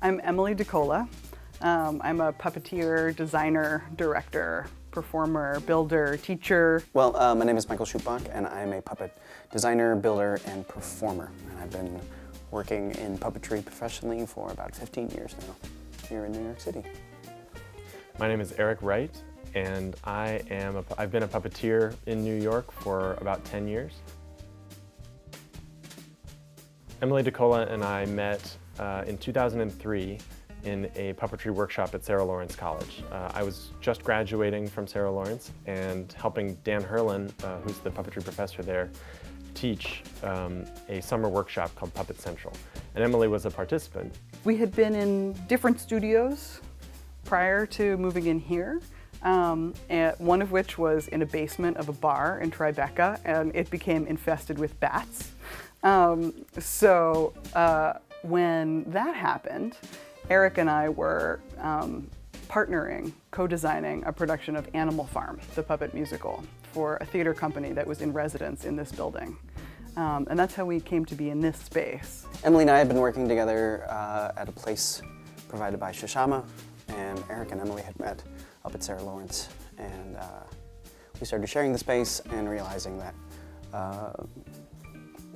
I'm Emily DeCola. I'm a puppeteer, designer, director, performer, builder, teacher. Well, my name is Michael Schupbach, and I'm a puppet designer, builder, and performer. And I've been working in puppetry professionally for about 15 years now, here in New York City. My name is Eric Wright, and I've been a puppeteer in New York for about 10 years. Emily DeCola and I met in 2003 in a puppetry workshop at Sarah Lawrence College. I was just graduating from Sarah Lawrence and helping Dan Herlin, who's the puppetry professor there, teach a summer workshop called Puppet Central. And Emily was a participant. We had been in different studios prior to moving in here, and one of which was in a basement of a bar in Tribeca, and it became infested with bats. When that happened, Eric and I were partnering, co-designing a production of Animal Farm, the puppet musical, for a theater company that was in residence in this building. And that's how we came to be in this space. Emily and I had been working together at a place provided by Shoshama, and Eric and Emily had met up at Sarah Lawrence. And we started sharing the space and realizing that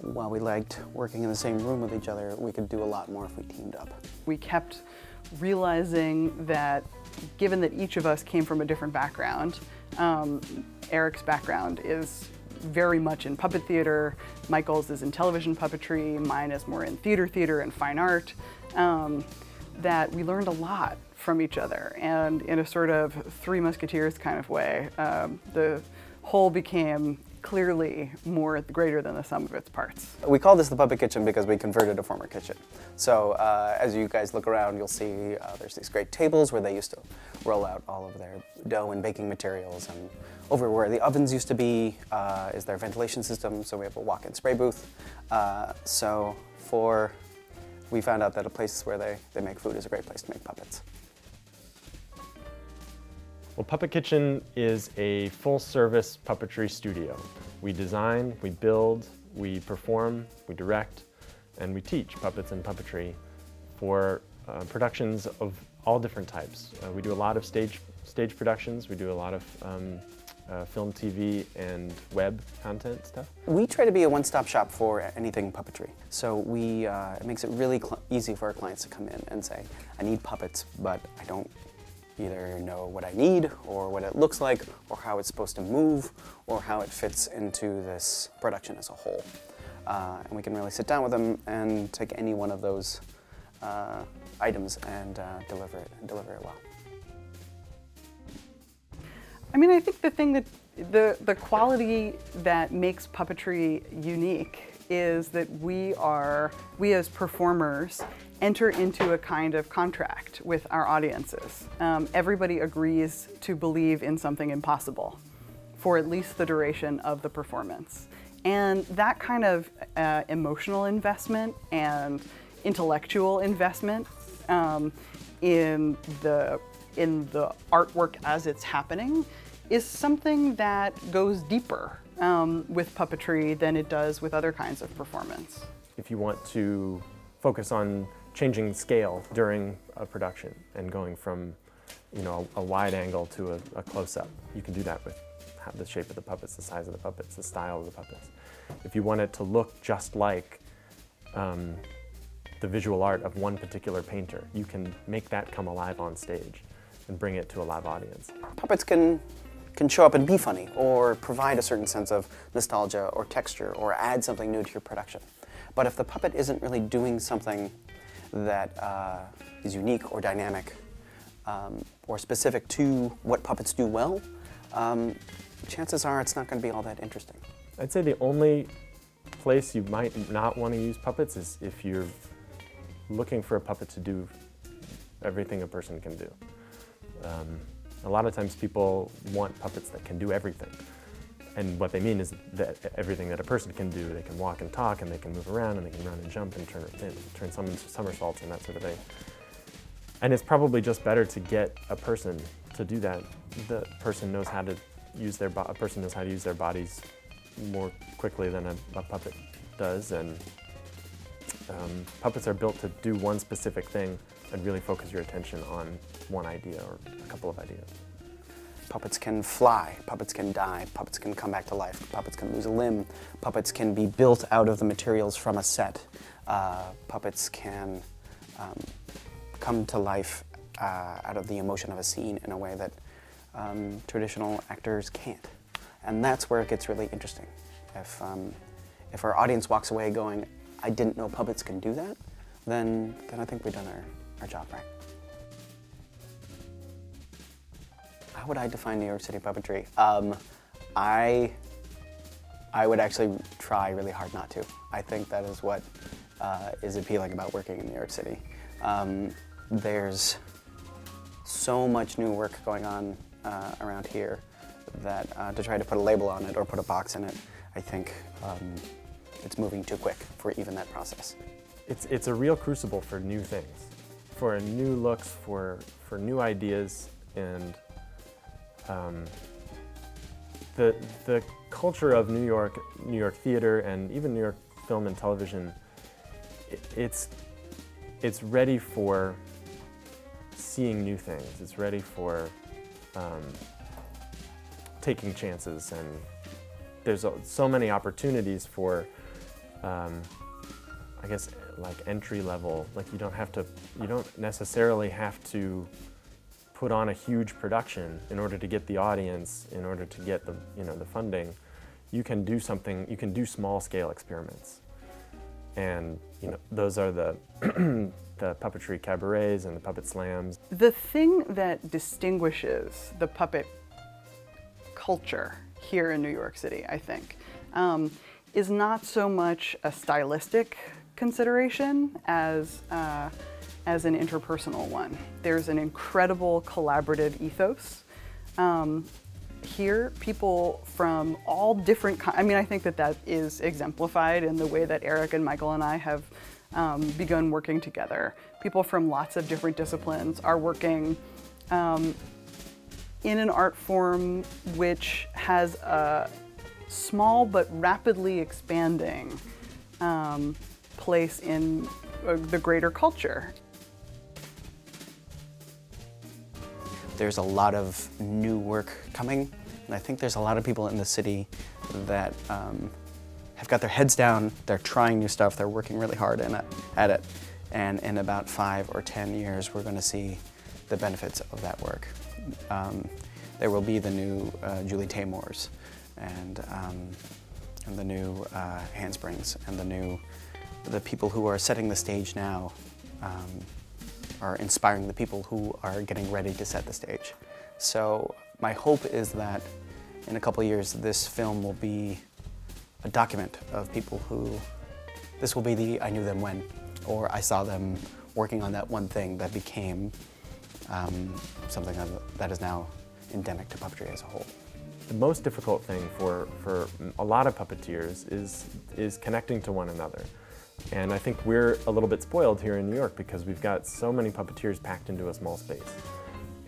while we liked working in the same room with each other, we could do a lot more if we teamed up. We kept realizing that given that each of us came from a different background, Eric's background is very much in puppet theater, Michael's is in television puppetry, mine is more in theater and fine art, that we learned a lot from each other, and in a sort of Three Musketeers kind of way, the whole became clearly greater than the sum of its parts. We call this the Puppet Kitchen because we converted a former kitchen. So as you guys look around, you'll see there's these great tables where they used to roll out all of their dough and baking materials, and over where the ovens used to be is their ventilation system, so we have a walk-in spray booth. We found out that a place where they make food is a great place to make puppets. Well, Puppet Kitchen is a full-service puppetry studio. We design, we build, we perform, we direct, and we teach puppets and puppetry for productions of all different types. We do a lot of stage productions. We do a lot of film, TV, and web content stuff. We try to be a one-stop shop for anything puppetry. So it makes it really easy for our clients to come in and say, I need puppets, but I don't either know what I need, or what it looks like, or how it's supposed to move, or how it fits into this production as a whole. And we can really sit down with them and take any one of those items and deliver it well. I mean, I think the thing that the quality that makes puppetry unique is that we as performers enter into a kind of contract with our audiences. Everybody agrees to believe in something impossible for at least the duration of the performance. And that kind of emotional investment and intellectual investment in the artwork as it's happening is something that goes deeper with puppetry than it does with other kinds of performance. If you want to focus on changing scale during a production and going from, a wide angle to a close-up, you can do that with the shape of the puppets, the size of the puppets, the style of the puppets. If you want it to look just like the visual art of one particular painter, you can make that come alive on stage and bring it to a live audience. Puppets can show up and be funny, or provide a certain sense of nostalgia or texture, or add something new to your production. But if the puppet isn't really doing something that is unique or dynamic or specific to what puppets do well, chances are it's not going to be all that interesting. I'd say the only place you might not want to use puppets is if you're looking for a puppet to do everything a person can do. A lot of times people want puppets that can do everything. And what they mean is that everything that a person can do, they can walk and talk, and they can move around, and they can run and jump and turn somersaults and that sort of thing. And it's probably just better to get a person to do that. The person knows how to use their bodies more quickly than a puppet does, and puppets are built to do one specific thing I'd really focus your attention on one idea or a couple of ideas. Puppets can fly, puppets can die, puppets can come back to life, puppets can lose a limb, puppets can be built out of the materials from a set, puppets can come to life out of the emotion of a scene in a way that traditional actors can't. And that's where it gets really interesting. If our audience walks away going, I didn't know puppets can do that, then I think we've done our job right. How would I define New York City puppetry? I would actually try really hard not to. I think that is what is appealing about working in New York City. There's so much new work going on around here that to try to put a label on it or put a box in it, I think it's moving too quick for even that process. It's a real crucible for new things, for new looks, for new ideas, and the culture of New York theater and even New York film and television, it's ready for seeing new things. It's ready for taking chances, and there's so many opportunities for, I guess, like entry level. Like you don't necessarily have to put on a huge production in order to get the audience, in order to get the funding. You can do something. You can do small scale experiments, and those are the the puppetry cabarets and the puppet slams. The thing that distinguishes the puppet culture here in New York City, I think, is not so much a stylistic consideration as an interpersonal one. There's an incredible collaborative ethos. Here, people from all different I think that is exemplified in the way that Eric and Michael and I have begun working together. People from lots of different disciplines are working in an art form which has a small but rapidly expanding place in the greater culture. There's a lot of new work coming, and I think there's a lot of people in the city that have got their heads down, they're trying new stuff, they're working really hard at it, and in about 5 or 10 years we're going to see the benefits of that work. There will be the new Julie Taymors, and the new Handsprings, and the people who are setting the stage now are inspiring the people who are getting ready to set the stage. So my hope is that in a couple of years this film will be a document of people who, this will be the I knew them when, or I saw them working on that one thing that became something that is now endemic to puppetry as a whole. The most difficult thing for a lot of puppeteers is connecting to one another. And I think we're a little bit spoiled here in New York because we've got so many puppeteers packed into a small space.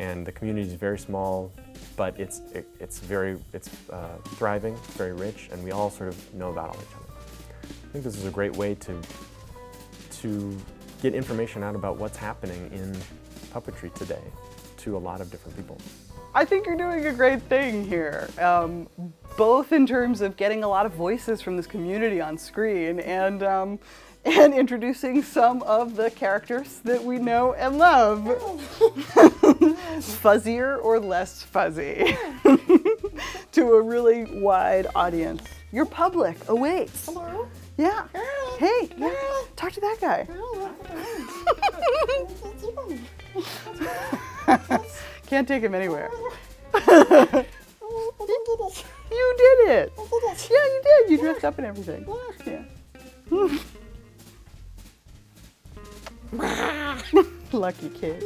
And the community is very small, but it's thriving, very rich, and we all sort of know about all each other. I think this is a great way to get information out about what's happening in puppetry today to a lot of different people. I think you're doing a great thing here, both in terms of getting a lot of voices from this community on screen and introducing some of the characters that we know and love. Fuzzier or less fuzzy to a really wide audience. Your public awaits. Hello? Yeah. Hello. Hey, hello. Yeah. Talk to that guy. Can't take him anywhere. You did it. Yeah, you did. You dressed up and everything. Yeah. Lucky kid.